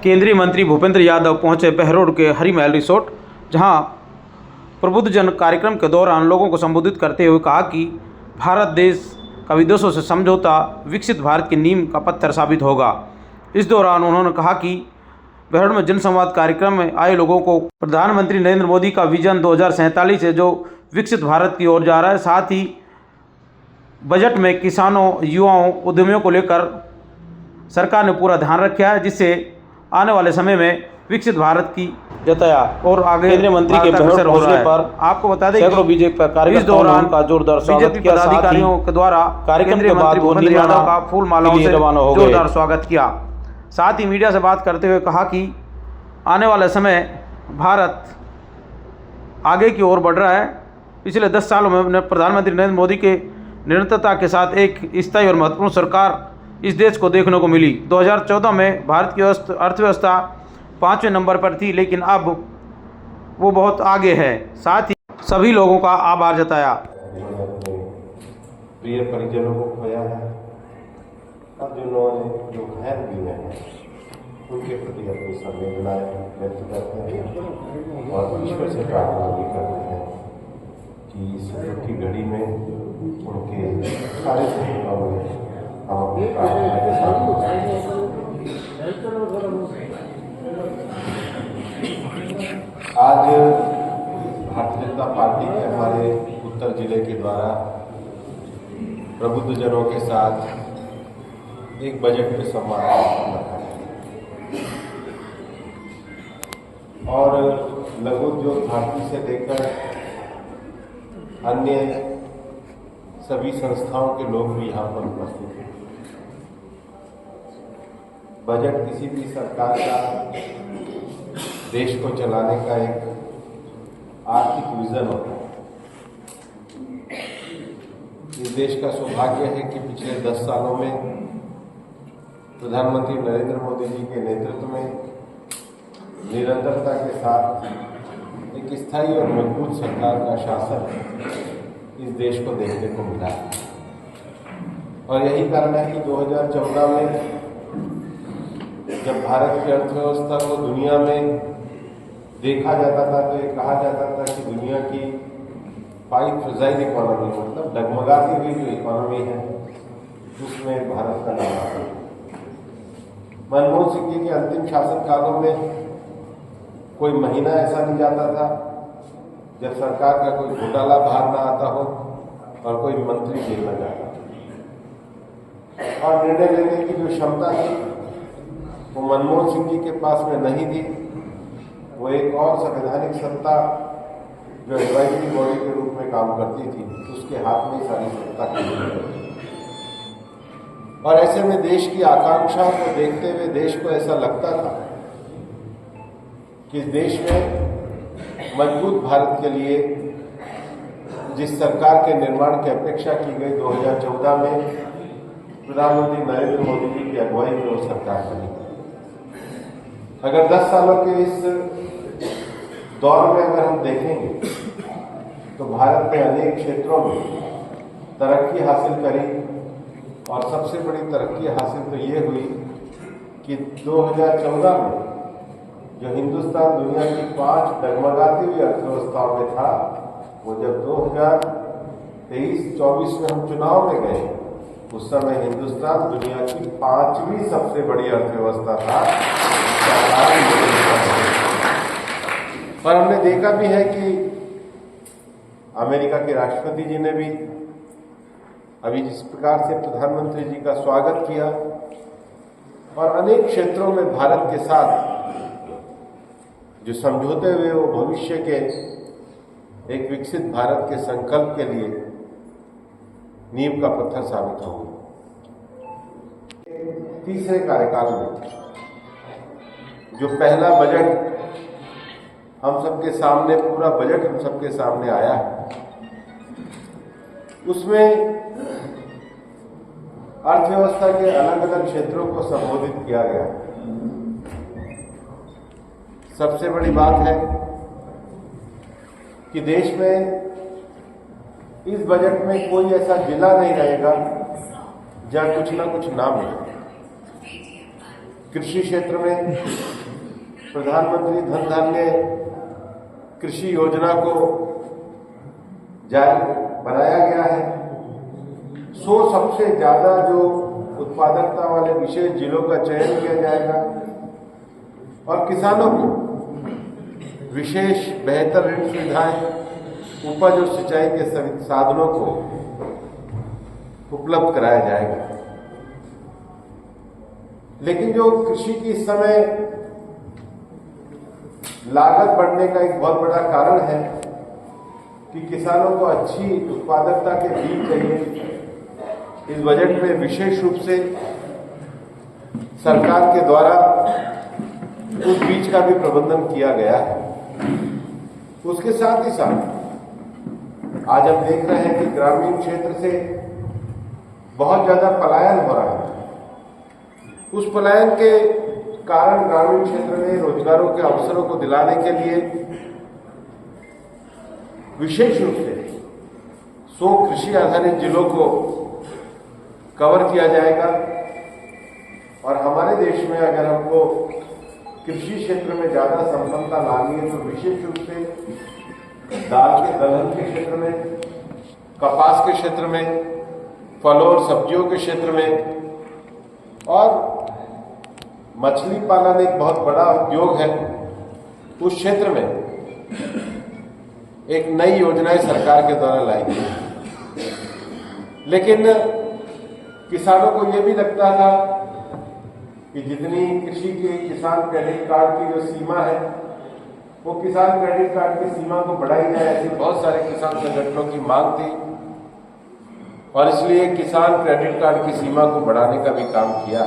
केंद्रीय मंत्री भूपेंद्र यादव पहुंचे बहरोड के हरी महल रिसोर्ट, जहां प्रबुद्धजन कार्यक्रम के दौरान लोगों को संबोधित करते हुए कहा कि भारत देश का विदेशों से समझौता विकसित भारत की नींव का पत्थर साबित होगा। इस दौरान उन्होंने कहा कि बहरोड में जनसंवाद कार्यक्रम में आए लोगों को प्रधानमंत्री नरेंद्र मोदी का विजन 2047 है, जो विकसित भारत की ओर जा रहा है। साथ ही बजट में किसानों, युवाओं, उद्यमियों को लेकर सरकार ने पूरा ध्यान रखा है, जिससे आने वाले समय में विकसित भारत की जताया। और आगे केंद्रीय मंत्री के बहरोड पहुंचने पर आपको बता दें कि बीजेपी कार्यक्रम इस दौरान का जोरदार स्वागत किया। पदाधिकारियों के द्वारा कार्यक्रम के बाद भूपेंद्र यादव का फूल मालाओं से जोरदार स्वागत किया। साथ ही मीडिया से बात करते हुए कहा कि आने वाले समय भारत आगे की ओर बढ़ रहा है। पिछले 10 सालों में प्रधानमंत्री नरेंद्र मोदी के निरंतरता के साथ एक स्थायी और महत्वपूर्ण सरकार इस देश को देखने को मिली। 2014 में भारत की अर्थव्यवस्था 5वें नंबर पर थी, लेकिन अब वो बहुत आगे है। साथ ही सभी लोगों का आभार जताया। प्रिय परिजनों को खोया है और जिन्होंने जो घायल भी हैं उनके प्रति अपनी संवेदनाएं व्यक्त करते हैं और ईश्वर से प्रार्थना भी करते हैं कि इस दुख की घड़ी में उनके सारे सपनों में हम अपनी प्रार्थना के साथ आज भारतीय जनता पार्टी के हमारे उत्तर जिले के द्वारा प्रबुद्धजनों के साथ एक बजट पे संवाद रखा है और लघु उद्योग भारती से लेकर अन्य सभी संस्थाओं के लोग भी यहाँ पर उपस्थित हैं। बजट किसी भी सरकार का देश को चलाने का एक आर्थिक विजन होता है। इस देश का सौभाग्य है कि पिछले 10 सालों में प्रधानमंत्री नरेंद्र मोदी जी के नेतृत्व में निरंतरता के साथ एक स्थायी और मजबूत सरकार का शासन इस देश को देखने को मिला है। और यही कारण है कि 2014 में जब भारत की अर्थव्यवस्था को दुनिया में देखा जाता था तो ये कहा जाता था कि दुनिया की 5 फ्रजाइल इकोनॉमी, मतलब डगमगाती हुई जो इकोनॉमी है उसमें भारत का नाम आता है। मनमोहन सिंह जी के अंतिम शासन कालों में कोई महीना ऐसा नहीं जाता था जब सरकार का कोई घोटाला बाहर ना आता हो और कोई मंत्री जेल न जाता। और निर्णय लेने की जो क्षमता थी वो मनमोहन सिंह जी के पास में नहीं थी। वो एक और संवैधानिक सत्ता जो एडवाइजरी बॉडी के रूप में काम करती थी, उसके हाथ में सारी सत्ता की। और ऐसे में देश की आकांक्षाओं को देखते हुए देश को ऐसा लगता था कि देश में मजबूत भारत के लिए जिस सरकार के निर्माण की अपेक्षा की गई 2014 में प्रधानमंत्री नरेंद्र मोदी जी की अगुवाई में वो सरकार बनी। अगर 10 सालों के इस दौर में अगर हम देखेंगे तो भारत ने अनेक क्षेत्रों में तरक्की हासिल करी और सबसे बड़ी तरक्की हासिल तो ये हुई कि 2014 में जो हिंदुस्तान दुनिया की 5 डगमगाती हुई अर्थव्यवस्थाओं में था, वो जब 2023-24 में हम चुनाव में गए उस समय हिंदुस्तान दुनिया की 5वीं सबसे बड़ी अर्थव्यवस्था था। पर हमने देखा भी है कि अमेरिका के राष्ट्रपति जी ने भी अभी जिस प्रकार से प्रधानमंत्री जी का स्वागत किया और अनेक क्षेत्रों में भारत के साथ जो समझौते हुए वो भविष्य के एक विकसित भारत के संकल्प के लिए नींव का पत्थर साबित होंगे। तीसरे कार्यकाल में जो पहला बजट हम सबके सामने, पूरा बजट हम सबके सामने आया है, उसमें अर्थव्यवस्था के अलग अलग क्षेत्रों को संबोधित किया गया। सबसे बड़ी बात है कि देश में इस बजट में कोई ऐसा जिला नहीं रहेगा जहां कुछ ना कुछ ना मिले। कृषि क्षेत्र में प्रधानमंत्री धन धान्य कृषि योजना को जारी बनाया गया है। 100 सबसे ज्यादा जो उत्पादकता वाले विशेष जिलों का चयन किया जाएगा और किसानों को विशेष बेहतर ऋण सुविधाएं, उपज और सिंचाई के साधनों को उपलब्ध कराया जाएगा। लेकिन जो कृषि की इस समय लागत बढ़ने का एक बहुत बड़ा कारण है कि किसानों को अच्छी उत्पादकता के बीज चाहिए। इस बजट में विशेष रूप से सरकार के द्वारा उस बीज का भी प्रबंधन किया गया है। उसके साथ ही साथ आज हम देख रहे हैं कि ग्रामीण क्षेत्र से बहुत ज्यादा पलायन हो रहा है। उस पलायन के कारण ग्रामीण क्षेत्र में रोजगारों के अवसरों को दिलाने के लिए विशेष रूप से 100 कृषि आधारित जिलों को कवर किया जाएगा। और हमारे देश में अगर हमको कृषि क्षेत्र में ज्यादा संपन्नता लानी है तो विशेष रूप से दाल के दलहन के क्षेत्र में, कपास के क्षेत्र में, फलों और सब्जियों के क्षेत्र में और मछली पालन एक बहुत बड़ा उद्योग है, उस क्षेत्र में एक नई योजनाएं सरकार के द्वारा लाई गई। लेकिन किसानों को यह भी लगता था कि जितनी कृषि के किसान क्रेडिट कार्ड की जो सीमा है वो किसान क्रेडिट कार्ड की सीमा को बढ़ाई जाए, ऐसी बहुत सारे किसान संगठनों की मांग थी और इसलिए किसान क्रेडिट कार्ड की सीमा को बढ़ाने का भी काम किया।